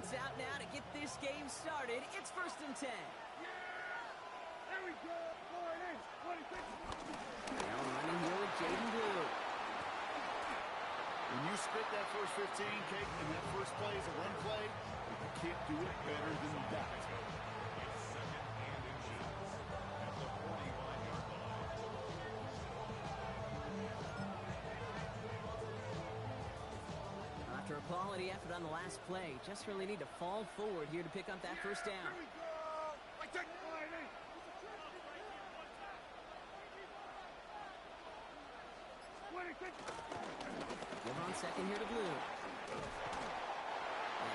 heads out now to get this game started. It's 1st and 10. There we go. Now running here with Jaden Blue. When you spit that first 15, Kate, and that first play is a run play, you can't do it better than that. After a quality effort on the last play, just really need to fall forward here to pick up that first down. Here we go. I take the line, eh? Give on second here to Blue. And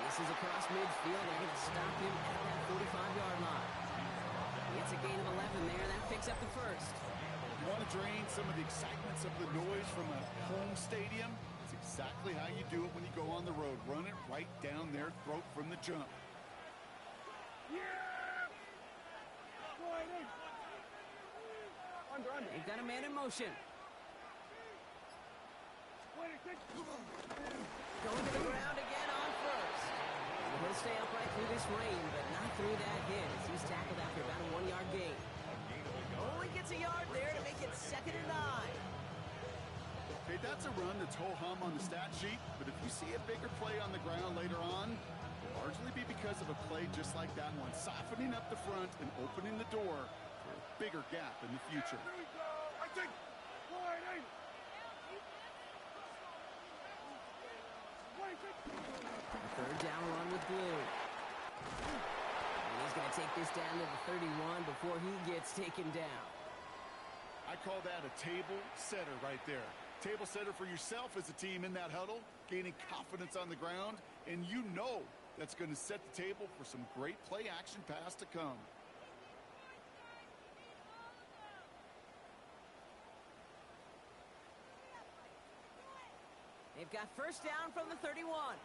this is across midfield. They're going to stop him at that 45-yard line. It's a gain of 11 there. That picks up the first. You want to drain some of the excitements of the noise from a home stadium? It's exactly how you do it when you go on the road. Run it right down their throat from the jump. They've got a man in motion. Going to the ground again on first. And he'll stay upright through this rain, but not through that hit as he's tackled after about a 1-yard gain. Only gets a yard there to make it 2nd and 9. Okay, that's a run that's ho-hum on the stat sheet, but if you see a bigger play on the ground later on, it'll largely be because of a play just like that one, softening up the front and opening the door for a bigger gap in the future. Here we go. I take line, eh? A 3rd down run with Blue. And he's going to take this down to the 31 before he gets taken down. I call that a table setter right there. Table setter for yourself as a team in that huddle, gaining confidence on the ground, and you know that's going to set the table for some great play action pass to come. They've got first down from the 31.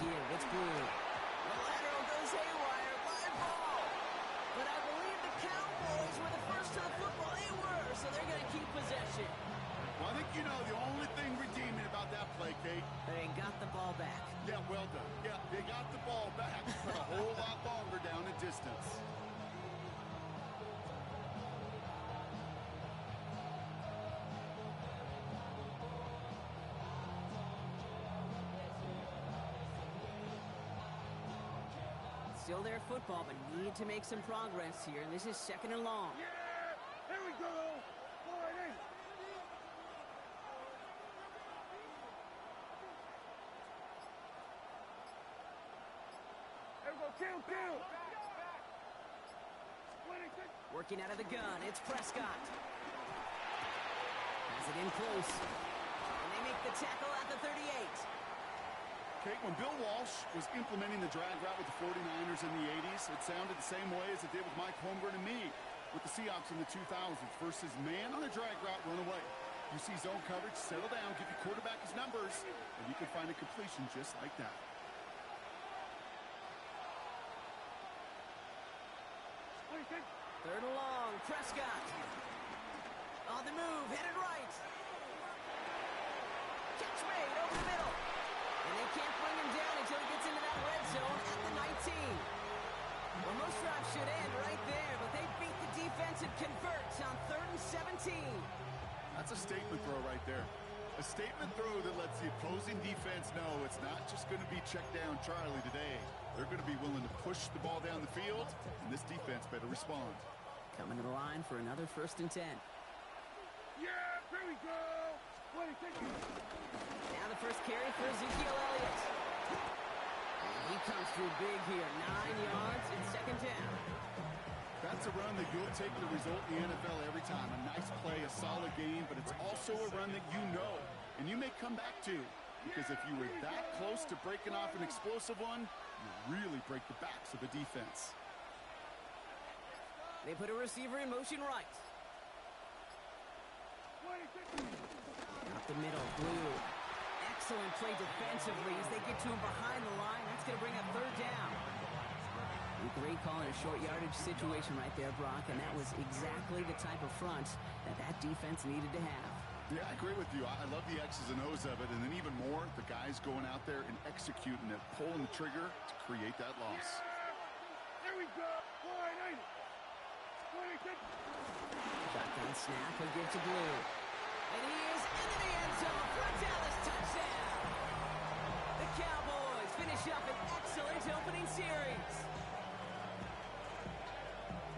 Again, it's Blue. The lateral goes haywire. Live ball. But I believe the Cowboys were the first to the football. They were, so they're going to keep possession. Well, I think you know the only thing redeeming about that play, Kate. They got the ball back. Yeah, well done. Yeah, they got the ball back, but a whole lot longer down the distance. Still their football, but need to make some progress here. This is 2nd and long. Yeah! Here we go! Line, eh? Here we go, kill! Working out of the gun, it's Prescott. Has it in close. And they make the tackle at the 38. Kate, when Bill Walsh was implementing the drag route with the 49ers in the 80s, it sounded the same way as it did with Mike Holmgren and me with the Seahawks in the 2000s versus man on the drag route, run away. You see zone coverage, settle down, give your quarterback his numbers, and you can find a completion just like that. Third and long, Prescott. On the move, headed right. Catch made over the middle. And they can't bring him down until he gets into that red zone at the 19. Well, most drives should end right there, but they beat the defense and convert on 3rd and 17. That's a statement throw right there. A statement throw that lets the opposing defense know it's not just going to be check down Charlie today. They're going to be willing to push the ball down the field, and this defense better respond. Coming to the line for another 1st and 10. Yeah, here we go! Now the first carry for Ezekiel Elliott. And he comes through big here. 9 yards and 2nd down. That's a run that you'll take the result in the NFL every time. A nice play, a solid game, but it's also a run that you know, and you may come back to. Because if you were that close to breaking off an explosive one, you really break the backs of the defense. They put a receiver in motion right. Up the middle, Blue. Excellent play defensively as they get to him behind the line. That's going to bring up 3rd down. A great call in a short yardage situation right there, Brock, and that was exactly the type of front that defense needed to have. Yeah, I agree with you. I love the X's and O's of it, and then even more, the guys going out there and executing it, pulling the trigger to create that loss. Yeah! Here we go. Wide eight. 26. Shotgun snap, he'll give to Blue. And he is into the end zone for a Dallas touchdown. The Cowboys finish up an excellent opening series.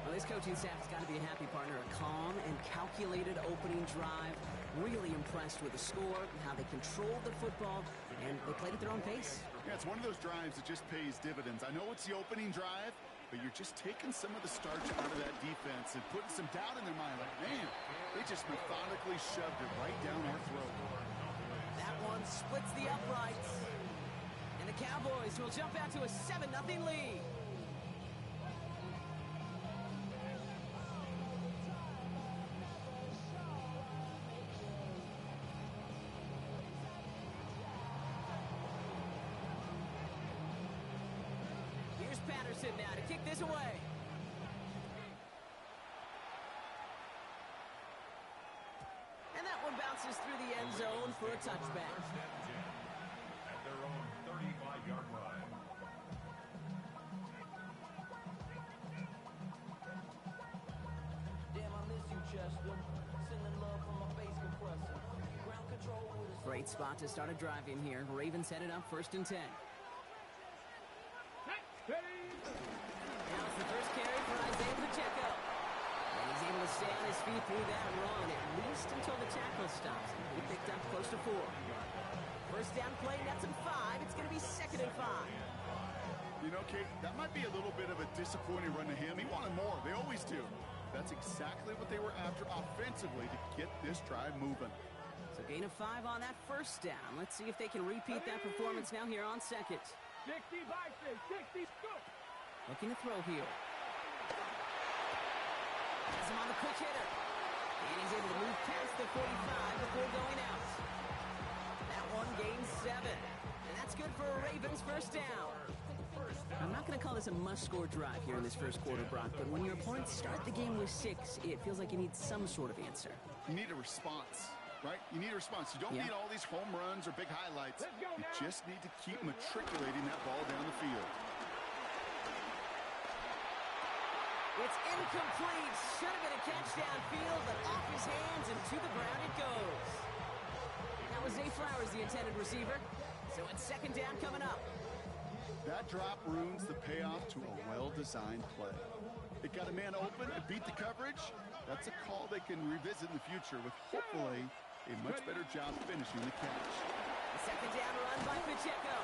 Well, this coaching staff has got to be a happy partner. A calm and calculated opening drive. Really impressed with the score and how they controlled the football, and they played at their own pace. Yeah, it's one of those drives that just pays dividends. I know it's the opening drive, but you're just taking some of the starch out of that defense and putting some doubt in their mind. Like, man, they just methodically shoved it right down our throat. That one splits the uprights. And the Cowboys will jump out to a 7-0 lead. Here's Patterson now to kick this away. And that one bounces through the end zone for a touchback. At their own 35-yard line. Damn, I miss you, Chester. Sending love from my face compressor. Ground control with us. Great spot to start a drive in here. Ravens headed up 1st and 10. Now it's the first carry for Isaiah Pacheco. And he's able to stay on his feet through that run, at least until the tackle stops. He picked up close to 4. First down play, nets him 5. It's going to be 2nd and 5. You know, Kate, that might be a little bit of a disappointing run to him. He wanted more. They always do. That's exactly what they were after offensively to get this drive moving. So gain of 5 on that first down. Let's see if they can repeat that performance now here on 2nd. 60, 60, go! Looking to throw here. Has him on the quick hitter. And he's able to move past the 45 before going out. That one gains 7. And that's good for a Ravens first down. I'm not going to call this a must-score drive here in this first quarter, Brock, but when your opponents start the game with 6, it feels like you need some sort of answer. You need a response, right? You need a response. You don't need all these home runs or big highlights. You just need to keep matriculating that ball down the field. It's incomplete. Should have been a catch downfield, but off his hands and to the ground it goes. That was Zay Flowers, the intended receiver. So it's 2nd down coming up. That drop ruins the payoff to a well-designed play. It got a man open, it beat the coverage. That's a call they can revisit in the future with hopefully a much better job finishing the catch. The 2nd down run by Pacheco.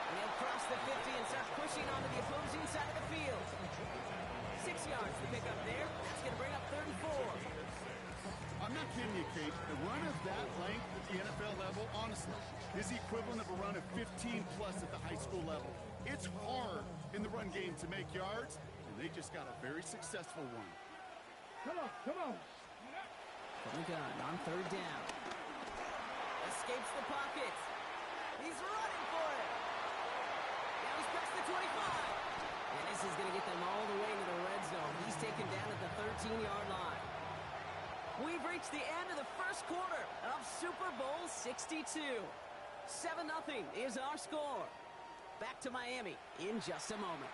And he'll cross the 50 and start pushing onto the opposing side of the field. 6 yards to pick up there. That's going to bring up 3rd and 4. I'm not kidding you, Kate. A run of that length at the NFL level, honestly, is the equivalent of a run of 15-plus at the high school level. It's hard in the run game to make yards, and they just got a very successful one. Come on, come on. From the gun on 3rd down. Escapes the pocket. He's running for it. Now he's past the 25. And this is going to get them all the way into the red zone. He's taken down at the 13-yard line. We've reached the end of the first quarter of Super Bowl 62. 7-0 is our score. Back to Miami in just a moment.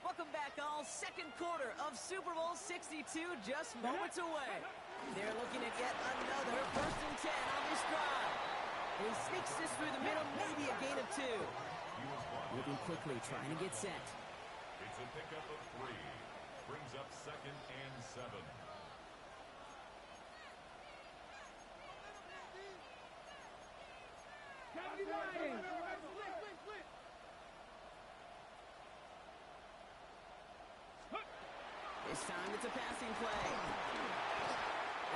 Welcome back, all. 2nd quarter of Super Bowl 62 just moments away. They're looking at yet another 1st and 10 on this drive. And he sneaks this through the middle, maybe a gain of 2. Moving quickly, trying to get set. It's a pickup of 3. Brings up 2nd and 7. This time it's a passing play.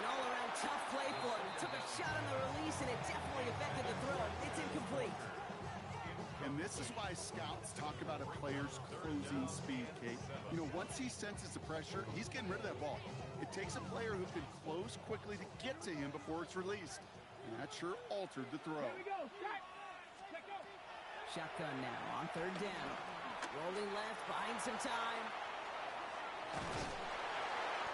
An all-around tough play for him. He took a shot on the release, and it definitely affected the throw. It's incomplete. And this is why scouts talk about a player's closing speed, Kate. You know, once he senses the pressure, he's getting rid of that ball. It takes a player who can close quickly to get to him before it's released. And that sure altered the throw. Shotgun now on 3rd down. Rolling left, buying some time.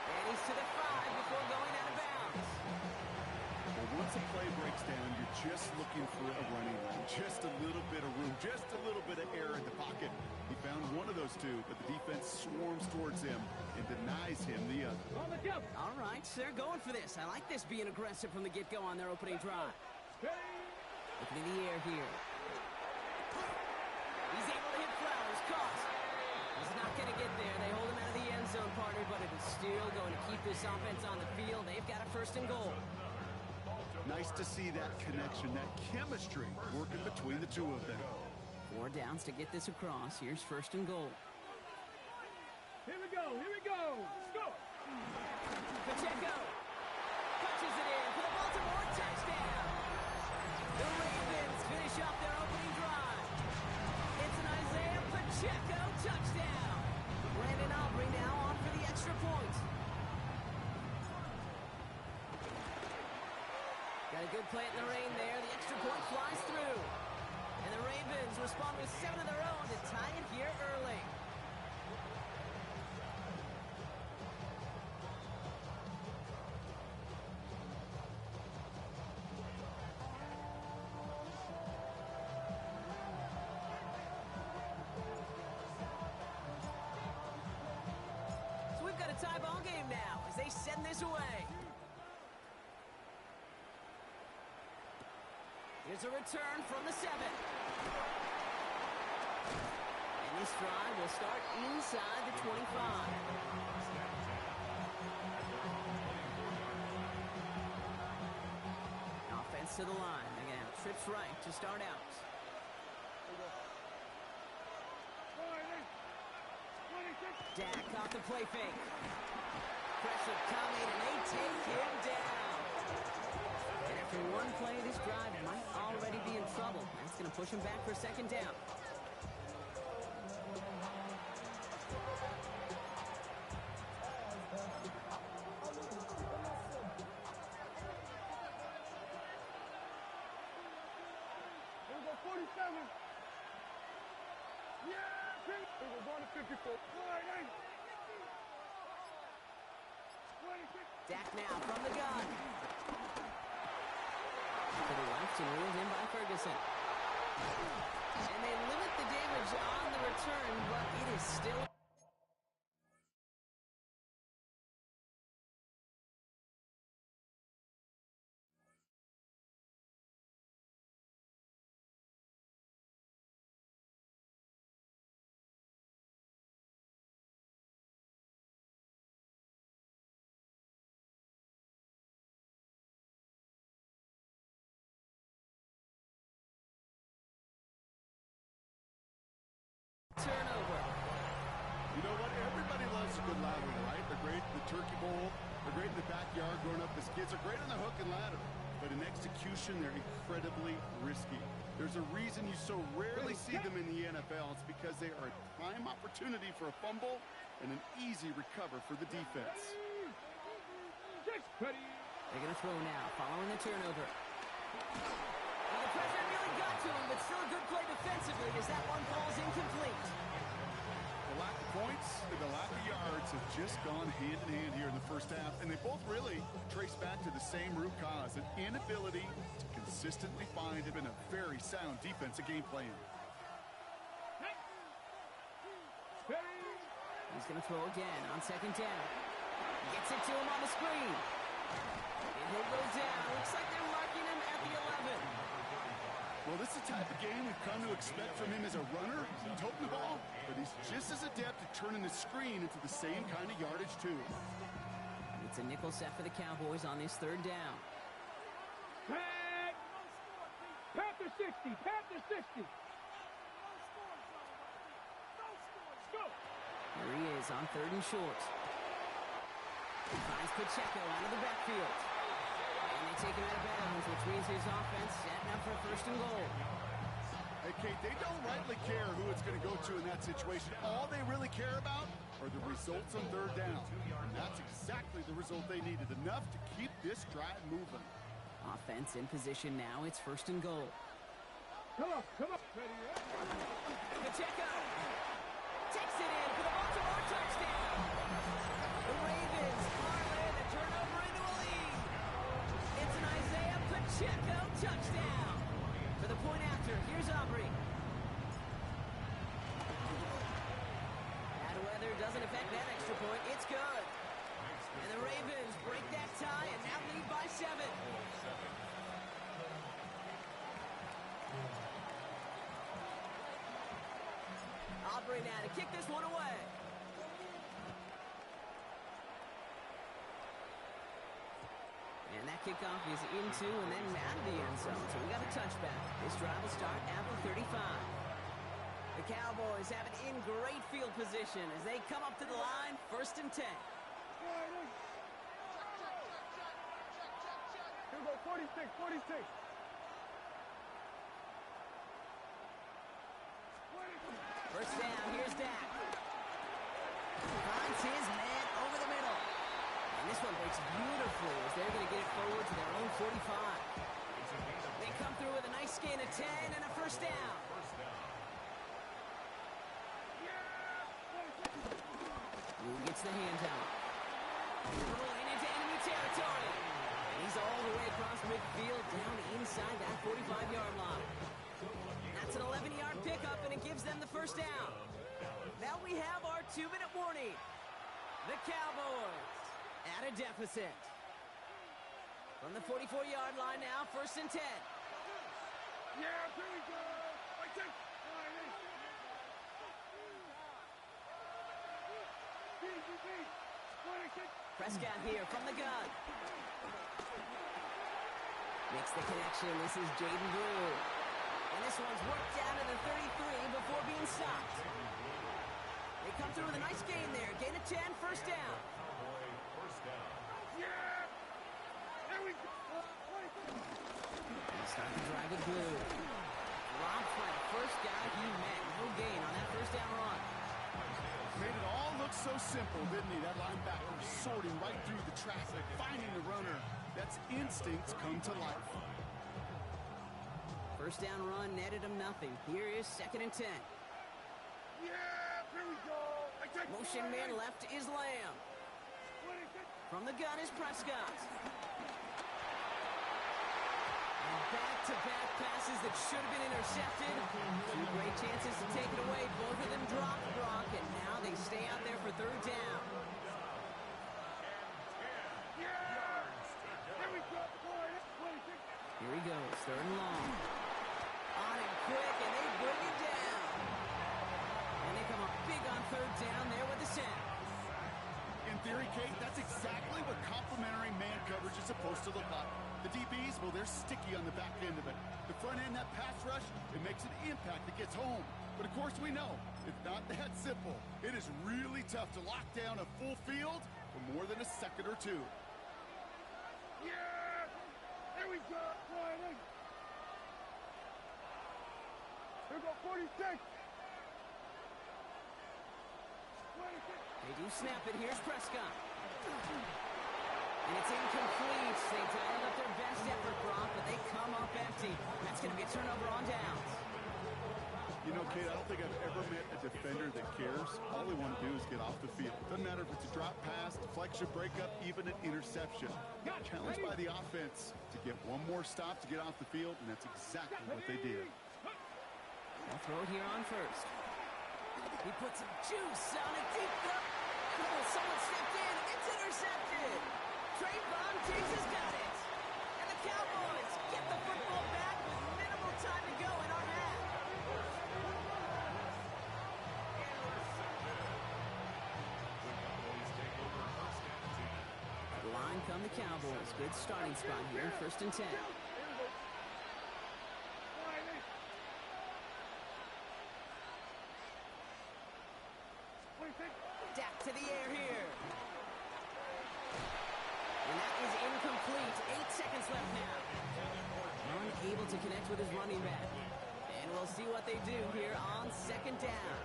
And he's to the 5 before going out of bounds. Well, once a play breaks down, you're just looking for a running lane. Just a little bit of room, just a little bit of air in the pocket. He found one of those two, but the defense swarms towards him and denies him the other. All right, so they're going for this. I like this being aggressive from the get-go on their opening drive. Looking in the air here. He's able to hit Flowers. Caught. He's not going to get there. They hold him out of the end zone, partner, but it is still going to keep this offense on the field. They've got a 1st and goal. Nice to see that connection, that chemistry working between the two of them. 4 downs to get this across. Here's 1st and goal. Here we go. Score. Pacheco punches it in for the Baltimore touchdown. The Ravens finish off their opening drive. It's an Isaiah Pacheco touchdown. Brandon Aubrey now on for the extra point. Got a good play in the rain there. The extra point flies through. And the Ravens respond with 7 of their own to tie it here early. So we've got a tie ball game now as they send this away. Here's a return from the 7. And this drive will start inside the 25. Offense to the line. They're going to have trips right to start out. Dak off the play fake. Pressure coming, and they take him down. And after one play, this drive might already be in trouble. That's going to push him back for 2nd down. Here we go, 47. Yeah, we're going to 54. Dak now from the gun. To the left and ruled in by Ferguson. And they limit the damage on the return, but it is still... turnover. You know what? Everybody loves a good ladder, right? They're great in the turkey bowl. They're great in the backyard growing up as kids. They're great on the hook and ladder. But in execution, they're incredibly risky. There's a reason you so rarely see them in the NFL. It's because they are a prime opportunity for a fumble and an easy recover for the defense. They're going to throw now, following the turnover. Well, the pressure really got to him, but still a good play defensively as that one falls incomplete. The lack of points and the lack of yards have just gone hand in hand here in the first half, and they both really trace back to the same root cause, an inability to consistently find it in a very sound defensive game plan. He's going to throw again on 2nd down. Gets it to him on the screen. And he'll go down. Looks like they're marking him at the 11. Well, this is the type of game we've come to expect from him as a runner, toting the ball, but he's just as adept at turning the screen into the same kind of yardage, too. It's a nickel set for the Cowboys on this 3rd down. Panther 60, Panther 60. There he is on 3rd and short. He finds Pacheco out of the backfield. And they take him out of bounds, which means his offense setting up for 1st and goal. Hey, Kate, they don't rightly care who it's going to go to in that situation. All they really care about are the results on 3rd down. And that's exactly the result they needed, enough to keep this drive moving. Offense in position now. It's 1st and goal. Come on. Pacheco takes it in for the Baltimore touchdown. The Ravens point. It's good. And the Ravens break that tie and now lead by 7. Aubrey now to kick this one away. And that kickoff is into and then out of the end zone. So we got a touchback. This drive will start at the 35. The Cowboys have it in great field position as they come up to the line, 1st and 10. Here we go, 46, 46. First down, here's Dak. Finds his man over the middle. And this one breaks beautifully as they're going to get it forward to their own 45. They come through with a nice gain of 10 and a first down. Who gets the handout? Rolling into enemy territory. And he's all the way across midfield down inside that 45-yard line. That's an 11-yard pickup, and it gives them the first down. Now we have our 2-minute warning. The Cowboys at a deficit. From the 44-yard line now, 1st and 10. Yeah, here we go. I take. Prescott here from the gun. Makes the connection. This is Jaden Drew. And this one's worked down to the 33 before being stopped. They come through with a nice gain there. Gain of 10, first down. Yeah! There we go. He's starting to drive it blue. Dropped by the first guy he met. No gain on that first down run. Made it all look so simple, didn't he? That linebacker sorting right through the traffic, finding the runner. That's instincts come to life. First down run netted him nothing. Here is 2nd and 10. Yeah, here we go. I take. Motion man left is Lamb. From the gun is Prescott. And back-to-back passes that should have been intercepted. 2 great chances to take it away. Both of them dropped Brock, and now they stay out there for 3rd down. Here he goes, 3rd and long. On and quick, and they bring it down. And they come up big on 3rd down there with the sack. In theory, Kate, that's exactly what complementary man coverage is supposed to look like. The DBs, well, they're sticky on the back end of it. The front end, that pass rush, it makes an impact that gets home. But of course we know, it's not that simple. It is really tough to lock down a full field for more than a second or 2. Yeah! There we go! Here we go, 46! They do snap it. Here's Prescott. And it's incomplete. They dialed up their best effort, Brock, but they come up empty. That's going to be a turnover on downs. You know, Kate, I don't think I've ever met a defender that cares. All they want to do is get off the field. Doesn't matter if it's a drop pass, deflection, breakup, even an interception. Challenged by the offense to get one more stop to get off the field, and that's exactly what they did. They'll throw it here on 1st. He puts some juice on a deep throw. Oh, someone stepped in. It's intercepted. Trayvon Diggs has got it. And the Cowboys get the football back with minimal time to go in our half. Line come the Cowboys. Good starting spot here, 1st and 10. Dak to the air here. And that is incomplete. 8 seconds left now. Unable to connect with his running back. And we'll see what they do here on 2nd down.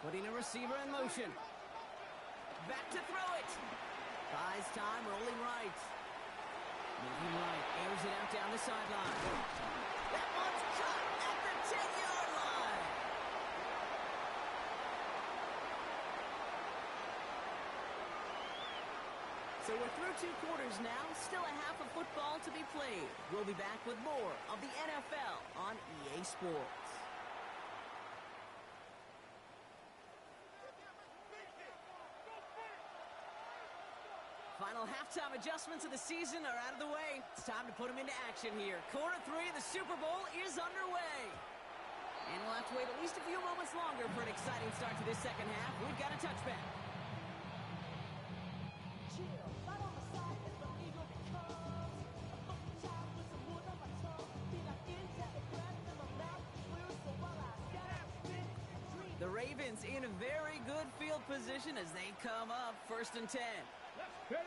Putting a receiver in motion. Back to throw it. Buys time, rolling right. Moving right, airs it out down the sideline. That one's caught at the 10-yard line. So we're through 2 quarters now. Still a half of football to be played. We'll be back with more of the NFL on EA Sports. Final halftime adjustments of the season are out of the way. It's time to put them into action here. Quarter 3 of the Super Bowl is underway. And we'll have to wait at least a few moments longer for an exciting start to this second half. We've got a touchback. The Ravens in a very good field position as they come up 1st and 10. Run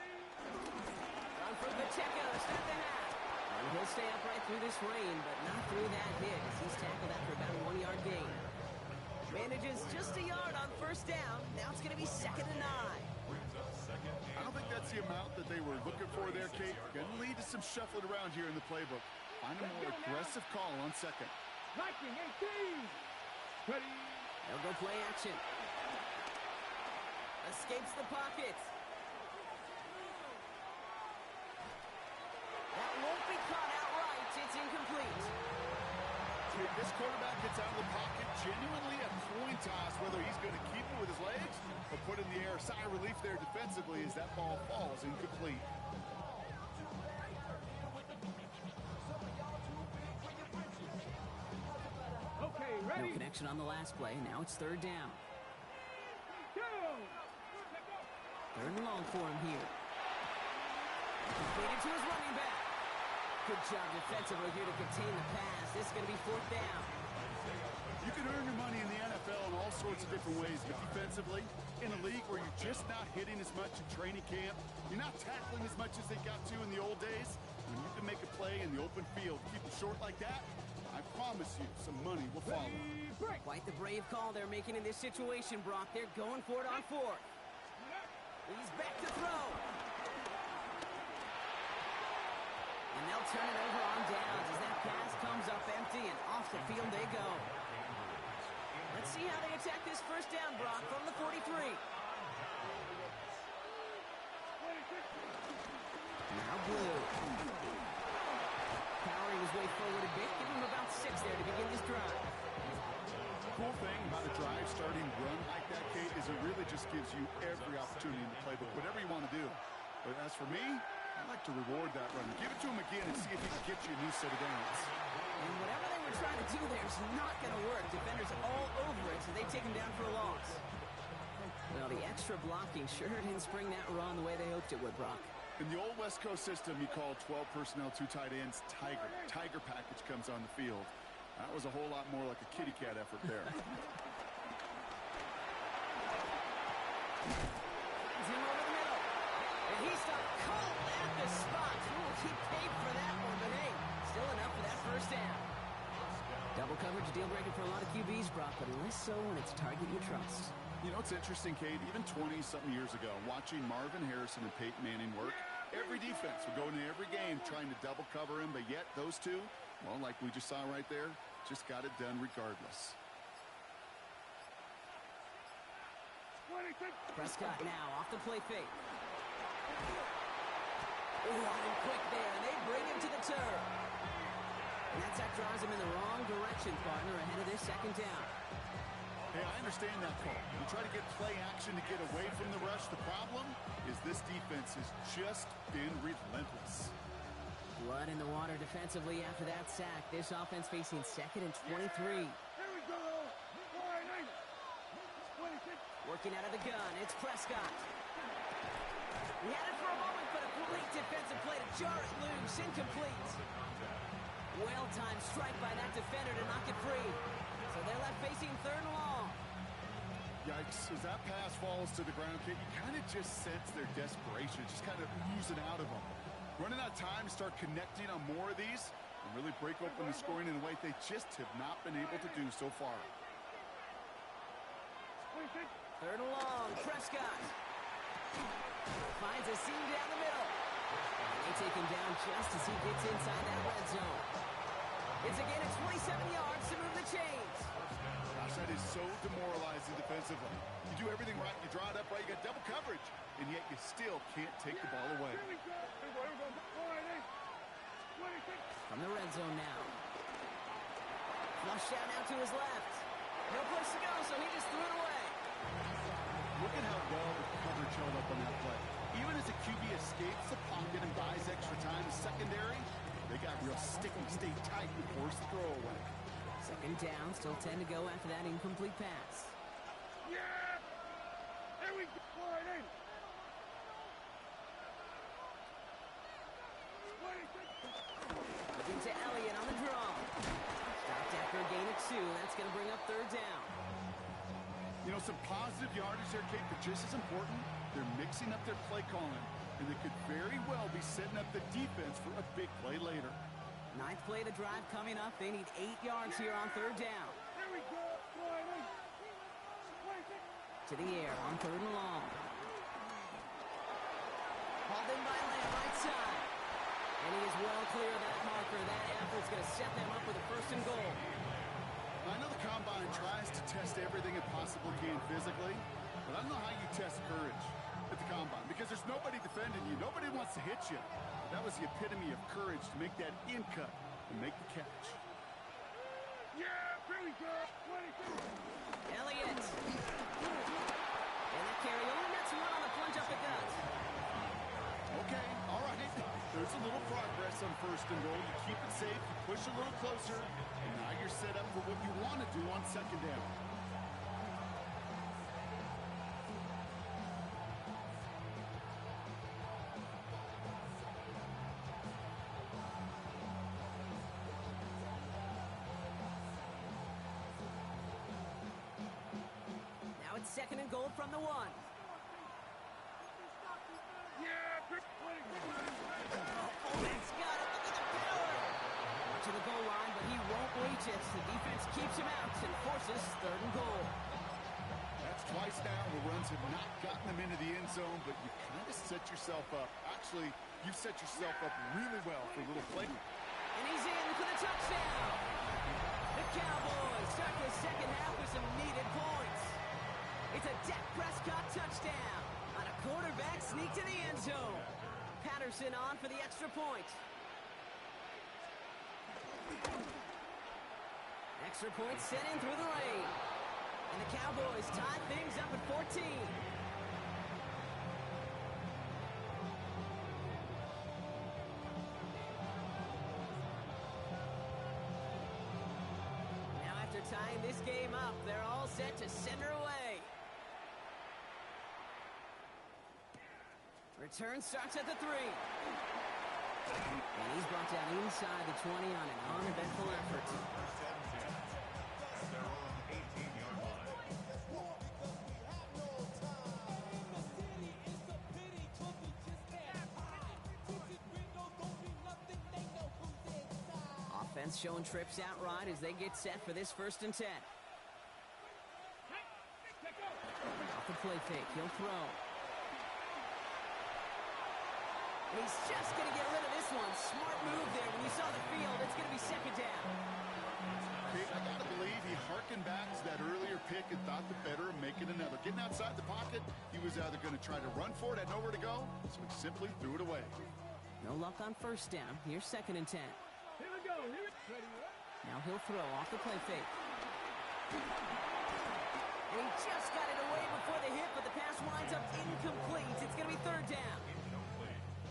from Pacheco to start the half. And he'll stay upright through this rain, but not through that hit as he's tackled after about a 1-yard gain. Manages just a yard on 1st down. Now it's going to be 2nd and 9. I don't think that's the amount that they were looking for there, Kate. Going to lead to some shuffling around here in the playbook. Find a more aggressive call on 2nd. Liking 18. Ready. They'll go play action. Escapes the pocket. That won't be caught outright. It's incomplete. This quarterback gets out of the pocket genuinely a coin toss whether he's going to keep it with his legs or put it in the air. Sigh of relief there defensively as that ball falls incomplete. Okay, ready. No connection on the last play. Now it's 3rd down. Go. 3rd and long for him here. Completed to his running back. Good job defensively here to contain the pass. This is going to be 4th down. You can earn your money in the NFL in all sorts of different ways, but defensively, in a league where you're just not hitting as much in training camp, you're not tackling as much as they got to in the old days, when you can make a play in the open field, keep it short like that, I promise you some money will follow. Quite the brave call they're making in this situation, Brock. They're going for it on 4th. He's back to throw. And they'll turn it over on downs as that pass comes up empty and off the field they go. Let's see how they attack this 1st down, Brock, from the 43. Now blue. Powering his way forward a bit. Give him about 6 there to begin this drive. The cool thing about a drive starting run like that, Kate, is it really just gives you every opportunity in the playbook, whatever you want to do. But as for me, I like to reward that run. Give it to him again and see if he can get you a new set of downs. And whatever they were trying to do there is not going to work. Defenders all over it, so they take him down for a loss. Well, the extra blocking sure didn't spring that run the way they hoped it would, Brock. In the old West Coast system, you call 12 personnel, 2 tight ends, Tiger. Tiger package comes on the field. That was a whole lot more like a kitty cat effort there. He's in over the middle. And he stopped cold at the spot. Ooh, he paid for that one, but hey, still enough for that 1st down. Double coverage, deal breaker for a lot of QBs, Brock, but less so when it's target you trust. You know, it's interesting, Kate, even 20-something years ago, watching Marvin Harrison and Peyton Manning work, every defense would go into every game trying to double cover him, but yet those two, well, like we just saw right there, just got it done regardless. Prescott now off the play fake. Oh, and quick there, and they bring him to the turf. And that sack drives him in the wrong direction, partner, ahead of this 2nd down. Hey, I understand that call. You try to get play action to get away from the rush. The problem is this defense has just been relentless. Blood in the water defensively after that sack. This offense facing 2nd and 23. Here we go. Working out of the gun, it's Prescott. He had it for a moment, but a great defensive play to jar it loose. Incomplete. Well-timed strike by that defender to knock it free. So they're left facing 3rd and long. Yikes, as that pass falls to the ground, Kate, you kind of just sense their desperation, just kind of oozing out of them. Running out of time to start connecting on more of these and really break open the scoring in a way they just have not been able to do so far. 3rd and long, Prescott. Finds a seam down the middle. And they take him down just as he gets inside that red zone. It's a gain of 27 yards to move the chains. Gosh, that is so demoralizing defensively. You do everything right, you draw it up right, you got double coverage. and yet you still can't take the ball away. Here we go. Here we go. All right, 26. From the red zone now. Flushed out now to his left. No place to go, so he just threw it away. Look at how well the coverage held up on that play. Even as a QB escapes the pocket and buys extra time in secondary, they got real sticky, stay tight, and force the throw away. Second down, still 10 to go after that incomplete pass. Yeah! Here we go. All right, 26. Looking to Elliott on the draw. Stopped after a gain of 2. That's going to bring up third down. You know, some positive yardage there, Kate, but just as important, they're mixing up their play calling, and they could very well be setting up the defense for a big play later. Ninth play of the drive coming up. They need 8 yards here on third down. Here we go. All right, 26. To the air on third and long. Hauled in by Lamb, right side. And he is well clear of that marker. That effort's going to set them up with a first and goal. I know the Combine tries to test everything it possibly can physically, but I don't know how you test courage at the Combine because there's nobody defending you. Nobody wants to hit you. That was the epitome of courage to make that in cut and make the catch. Yeah, here we go. 22. Elliott. And that carry only nets one on the plunge up the gut. Okay, all right. There's a little progress on first and goal. You keep it safe, you push a little closer, and now you're set up for what you want to do on second down. Now it's second and goal from the 1. Yeah, 26. Fullback's got it. Look at the power. To the goal line, but he won't reach it. The defense keeps him out and forces third and goal. That's twice now the runs have not gotten them into the end zone, but you kind of set yourself up. Actually, you set yourself up really well for a little play. And he's in for the touchdown. The Cowboys start the second half with some needed points. It's a Dak Prescott touchdown on a quarterback sneak to the end zone. Patterson on for the extra point. Extra point sent in through the lane. And the Cowboys tie things up at 14. Now after tying this game up, they're all set to send her away. Return starts at the 3. And he's brought down inside the 20 on an uneventful effort. Their own 18-yard line. Offense showing trips out right as they get set for this first and 10. Off the play fake, he'll throw. And he's just going to get rid of this one. Smart move there. When you saw the field, it's going to be second down. I got to believe he harkened back to that earlier pick and thought the better of making another. Getting outside the pocket, he was either going to try to run for it, had nowhere to go, so he simply threw it away. No luck on first down. Here's second and 10. Here we go. Now he'll throw off the play fake. And he just got it away before the hit, but the pass winds up incomplete. It's going to be third down.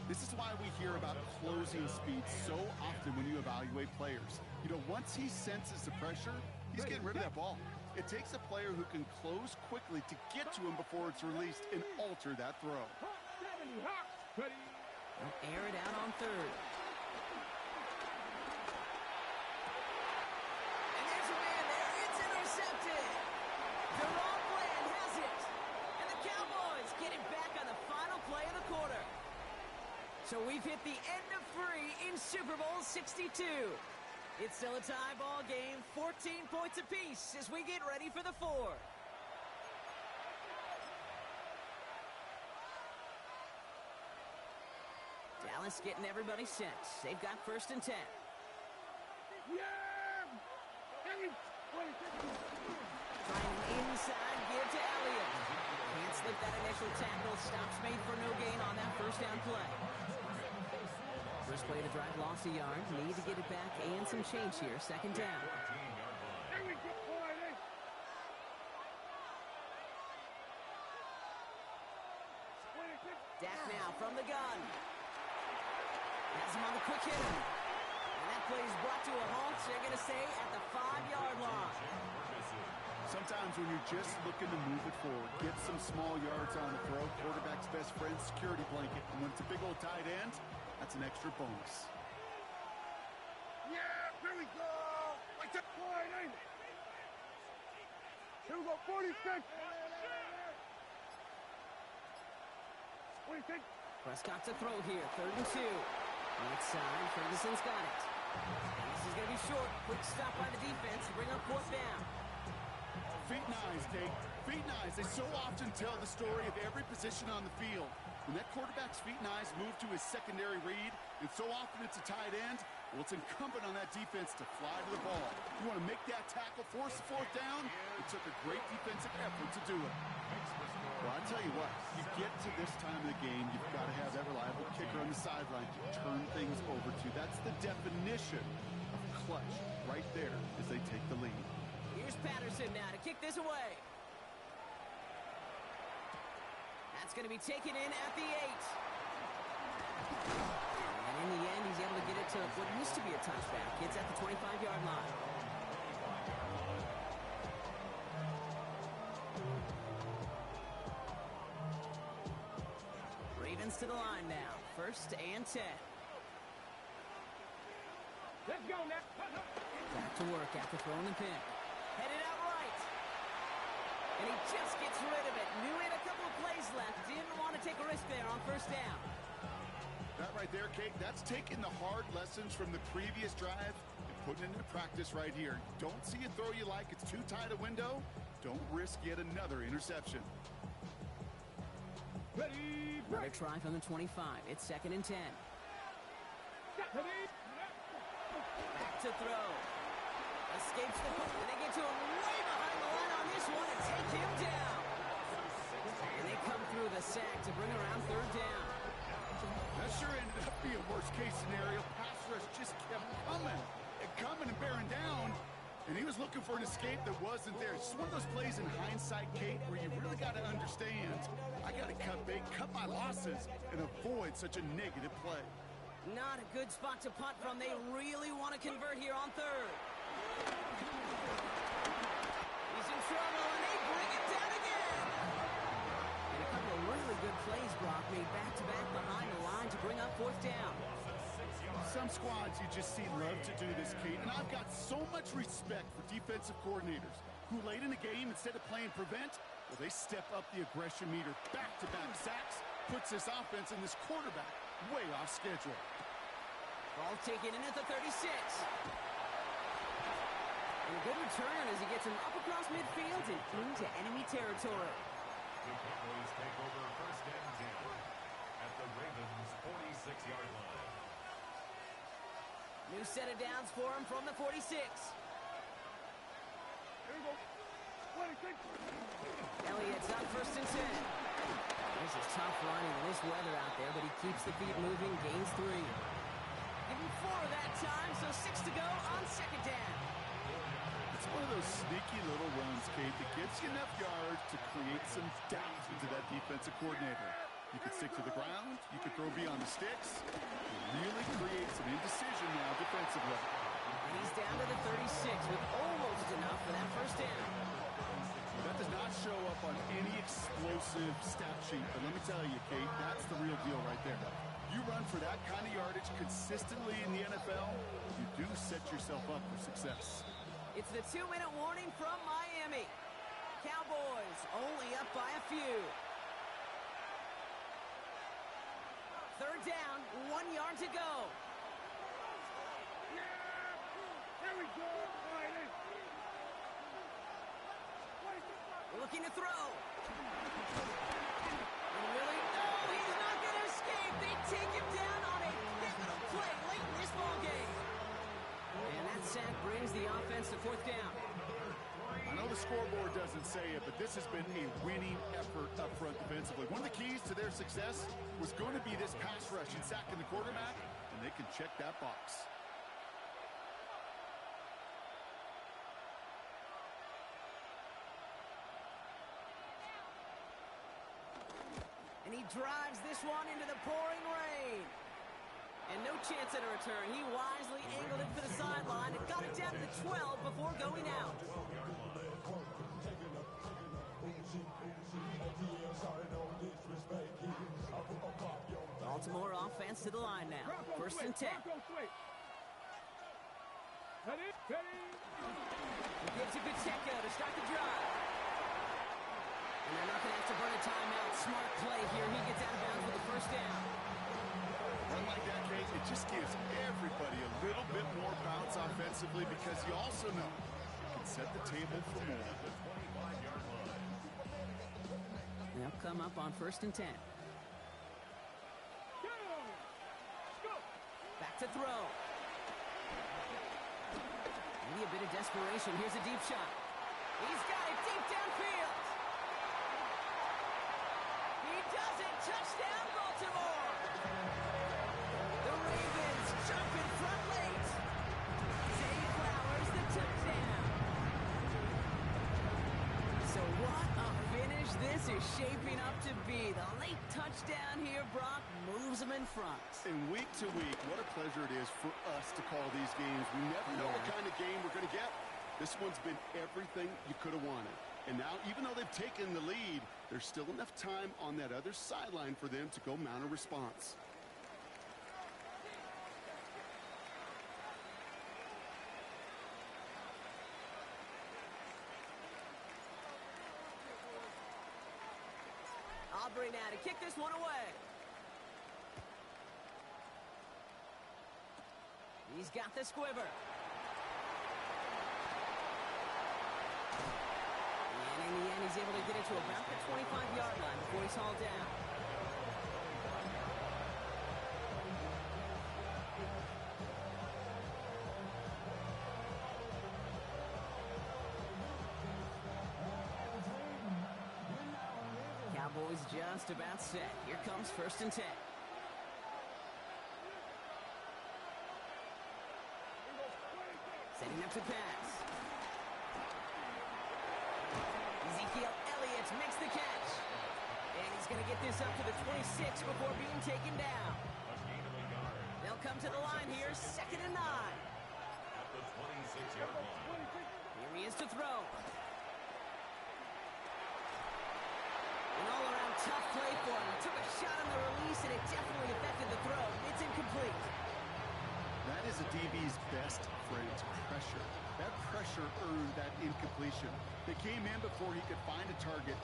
This is why we hear about closing speed so often when you evaluate players. You know, once he senses the pressure, he's getting rid of that ball. It takes a player who can close quickly to get to him before it's released and alter that throw. They'll air it out on third. And there's a man there. It's intercepted. The wrong Bland has it. And the Cowboys get it back on the final play of the quarter. So we've hit the end of 3 in Super Bowl 62. It's still a tie ball game, 14 points apiece as we get ready for the 4. Dallas getting everybody set. They've got first and 10. Yeah! Trying an inside give to Elliott. Can't slip that initial tackle. Stops made for no gain on that first down play. First play of the drive, lost a yard. Need to get it back and some change here. Second down. There we go. Wide eight. Dak now from the gun. Has him on the quick hitter. And that play is brought to a halt, they're going to say, at the 5-yard line. Sometimes when you're just looking to move it forward, get some small yards on the throw, quarterback's best friend, security blanket. And when it's a big old tight end, that's an extra bonus. Yeah, here we go. Like that. Wide eight. Here we go. 46. 26. Prescott to throw here, 3rd and 2. Right side, Ferguson's got it. And this is going to be short. Quick stop by the defense to bring up 4th down. Feet and eyes, Kate. Feet and eyes. They so often tell the story of every position on the field. When that quarterback's feet and eyes move to his secondary read, and so often it's a tight end, well, it's incumbent on that defense to fly to the ball. You want to make that tackle, force the 4th down? It took a great defensive effort to do it. Well, I tell you what, you get to this time of the game, you've got to have that reliable kicker on the sideline to turn things over to. That's the definition of clutch right there as they take the lead. Here's Patterson now to kick this away. That's going to be taken in at the 8. And in the end, he's able to get it to what used to be a touchback. It's at the 25-yard line. Ravens to the line now. 1st and 10. Let's go now. Back to work after throwing the pick. Headed out right. And he just gets rid of it. Knew he had a couple of plays left. Didn't want to take a risk there on 1st down. That right there, Kate, that's taking the hard lessons from the previous drive and putting it into practice right here. Don't see a throw you like. It's too tight a window. Don't risk yet another interception. Ready. Another try from the 25. It's 2nd and 10. Back to throw. Escapes the punt, and they get to him way behind the line on this one and take him down. And they come through the sack to bring around 3rd down. That sure ended up being a worst-case scenario. Pass rush just kept coming and bearing down, and he was looking for an escape that wasn't there. It's just one of those plays in hindsight, Kate, where you really got to understand, I got to cut bait, cut my losses, and avoid such a negative play. Not a good spot to punt from. They really want to convert here on 3rd. He's in trouble, and they bring him down again. And a couple of really good plays, Brock, made back-to-back behind the line to bring up 4th down. Some squads you just see love to do this, Kate, and I've got so much respect for defensive coordinators who late in the game, instead of playing prevent, well, they step up the aggression meter. Back-to-back sacks puts this offense and this quarterback way off schedule. Ball taken in at the 36. And a good return as he gets him up across midfield and into enemy territory. The Cowboys take over 1st and 10 at the Ravens' 46-yard line. New set of downs for him from the 46. Here we go. 26. Elliott's on 1st and 10. This is tough running in this weather out there, but he keeps the feet moving, gains 3. Give him 4 that time, so 6 to go on 2nd down. It's one of those sneaky little runs, Kate, that gets you enough yards to create some doubt into that defensive coordinator. You can stick to the ground, you can throw beyond the sticks. It really creates some indecision now defensively. And he's down to the 36 with almost enough for that 1st down. That does not show up on any explosive stat sheet, but let me tell you, Kate, that's the real deal right there. You run for that kind of yardage consistently in the NFL, you do set yourself up for success. It's the 2-minute warning from Miami. Cowboys only up by a few. 3rd down, 1 yard to go. Yeah. Here we go. Wide eight. Looking to throw. And really, no, he's not going to escape. They take him down on a pivotal play late in this ball game. And that sack brings the offense to 4th down. I know know the scoreboard doesn't say it, but this has been a winning effort up front defensively. One of the keys to their success was going to be this pass rush and sacking the quarterback, and they can check that box. And he drives this one into the pouring rain. And no chance at a return. He wisely angled it for the sideline and got it down to the 12 before going out. Baltimore offense to the line now. First and 10. He gives it Pacheco to start the drive. And they're not going to have to burn a timeout. Smart play here. He gets out of bounds with the first down. Run like that, Kate, it just gives everybody a little bit more bounce offensively because you also know you can set the table for more. They'll come up on first and 10. Back to throw. Maybe a bit of desperation. Here's a deep shot. He's got it deep downfield. He does it. Touchdown, Baltimore. The Ravens jump in front late. Zay Flowers, the touchdown. So what a finish this is shaping up to be. The late touchdown here, Brock, moves them in front. And week to week, what a pleasure it is for us to call these games. We never know what kind of game we're going to get. This one's been everything you could have wanted. And now, even though they've taken the lead, there's still enough time on that other sideline for them to go mount a response. Aubrey now to kick this one away. He's got the squiver. And in the end, he's able to get it to about the 25-yard line before he's hauled down. Cowboys just about set. Here comes first and 10. Setting up to pass. Ezekiel Elliott makes the catch. And he's going to get this up to the 26 before being taken down. They'll come to the line here, second and 9. At the 26-yard line. Here he is to throw. An all-around tough play for him. He took a shot on the release, and it definitely affected the throw. It's incomplete. That is a DB's best friend, pressure. That pressure earned that incompletion. They came in before he could find a target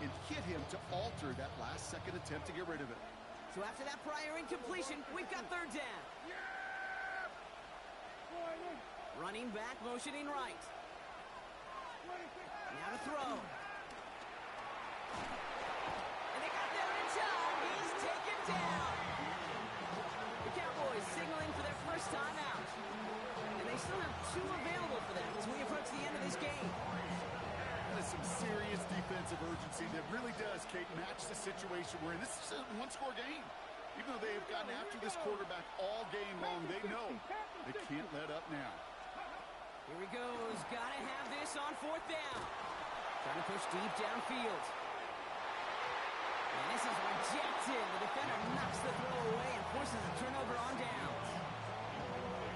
and hit him to alter that last-second attempt to get rid of it. So after that prior incompletion, we've got third down. Running back, motioning right. Now to throw. And they got there in time. He's taken down. The Cowboys signaling for their first time out. And they still have 2 available for them as we approach the end of this game. That is some serious defensive urgency that really does, Kate, match the situation we're in. This is a one-score game. Even though they have gotten after this quarterback all game long, they know they can't let up now. Here he goes. Gotta have this on fourth down. Trying to push deep downfield. And this is rejected. The defender knocks the throw away and forces a turnover on downs.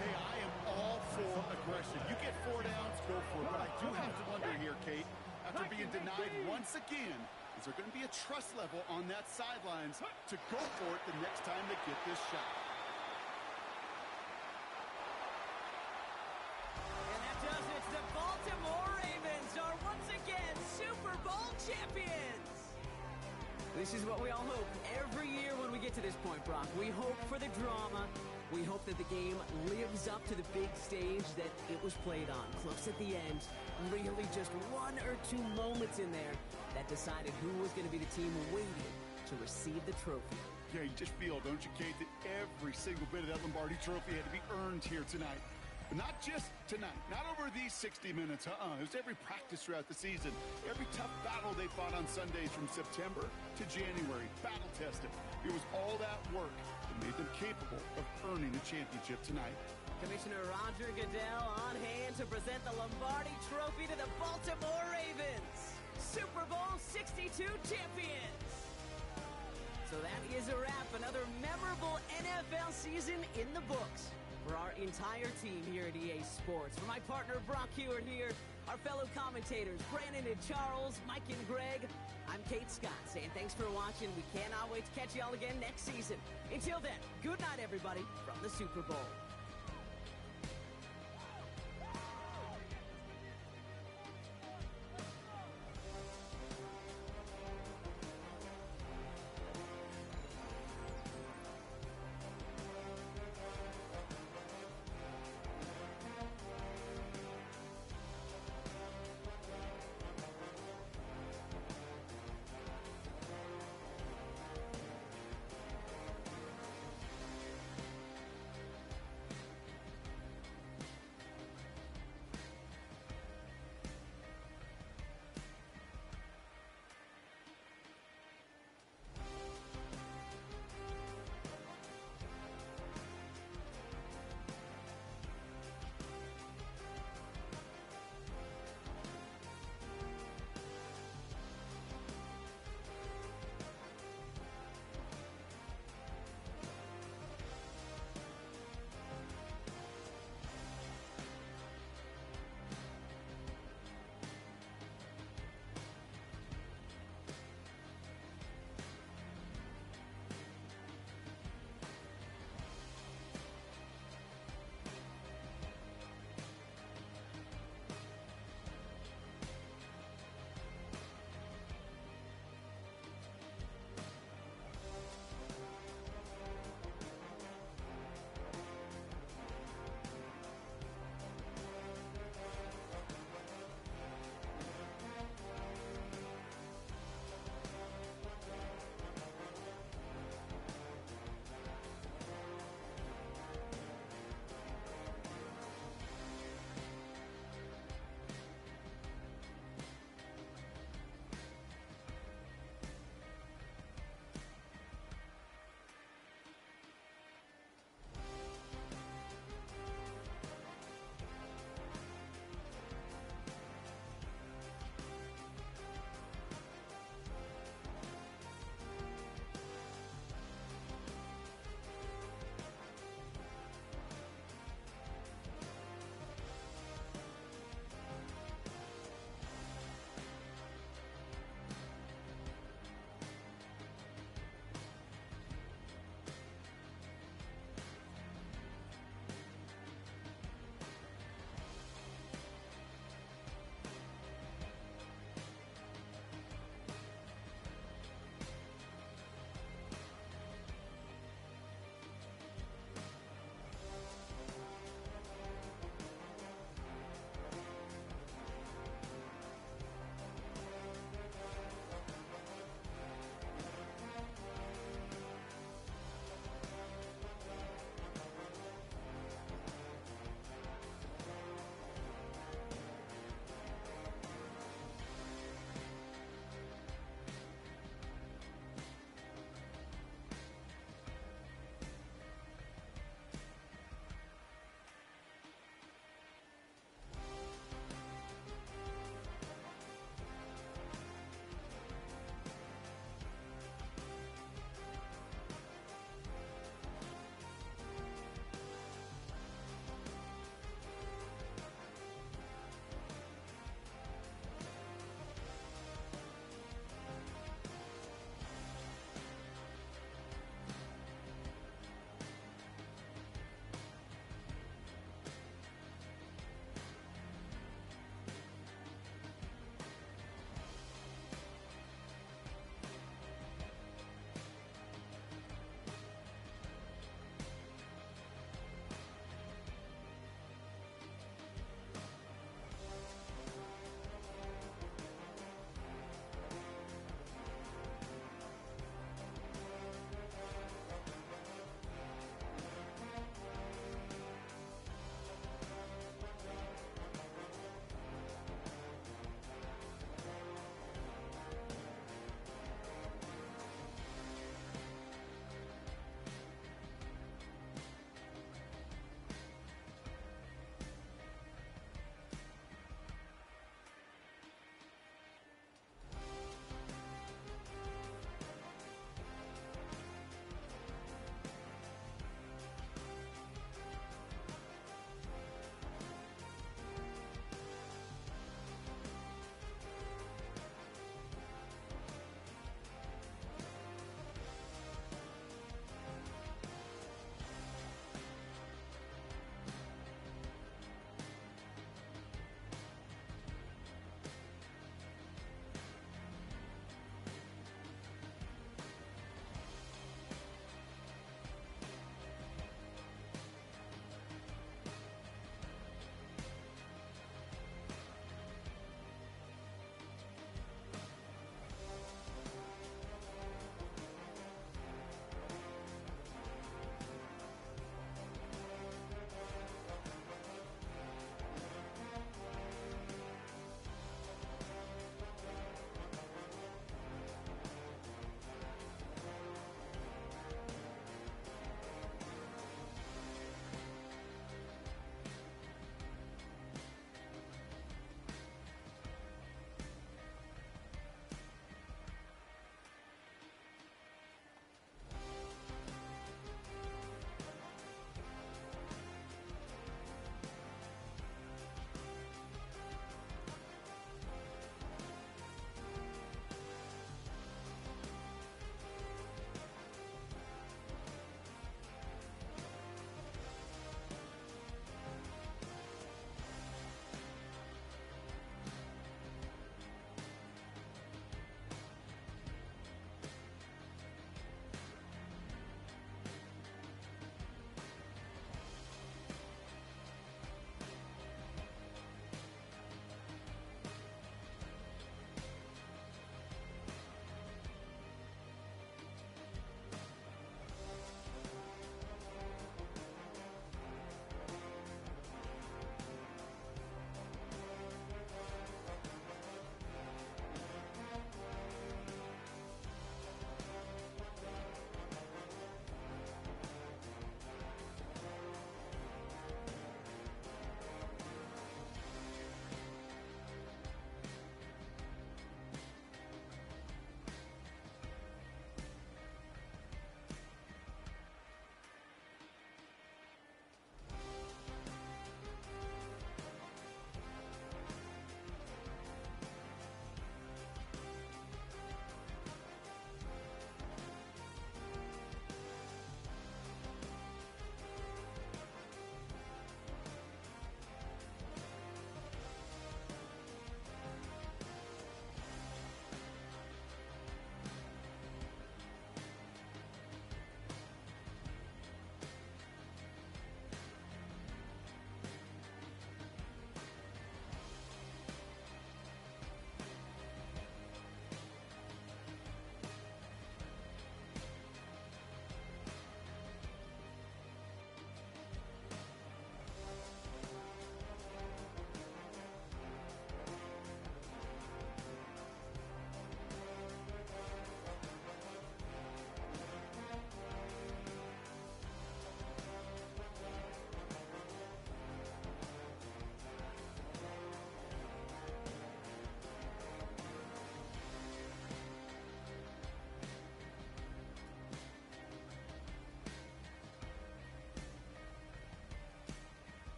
Hey, I am all for aggression. You get 4 downs, go for it. But I do have to wonder here, Kate, after being denied once again, is there going to be a trust level on that sidelines to go for it the next time they get this shot? And that does it. The Baltimore Ravens are once again Super Bowl champions. This is what we all hope every year when we get to this point, Brock. We hope for the drama. We hope that the game lives up to the big stage that it was played on. Close at the end. Really just 1 or 2 moments in there that decided who was going to be the team waiting to receive the trophy. Yeah, you just feel, don't you, Kate, that every single bit of that Lombardi trophy had to be earned here tonight. But not just tonight, not over these 60 minutes. It was every practice throughout the season, every tough battle they fought on Sundays from September to January, battle tested. It was all that work that made them capable of earning the championship tonight. Commissioner Roger Goodell on hand to present the Lombardi Trophy to the Baltimore Ravens, Super Bowl 62 champions. So that is a wrap. Another memorable NFL season in the books for our entire team here at EA Sports. For my partner Brock Hewitt here, our fellow commentators Brandon and Charles, Mike and Greg, I'm Kate Scott saying thanks for watching. We cannot wait to catch you all again next season. Until then, good night everybody from the Super Bowl.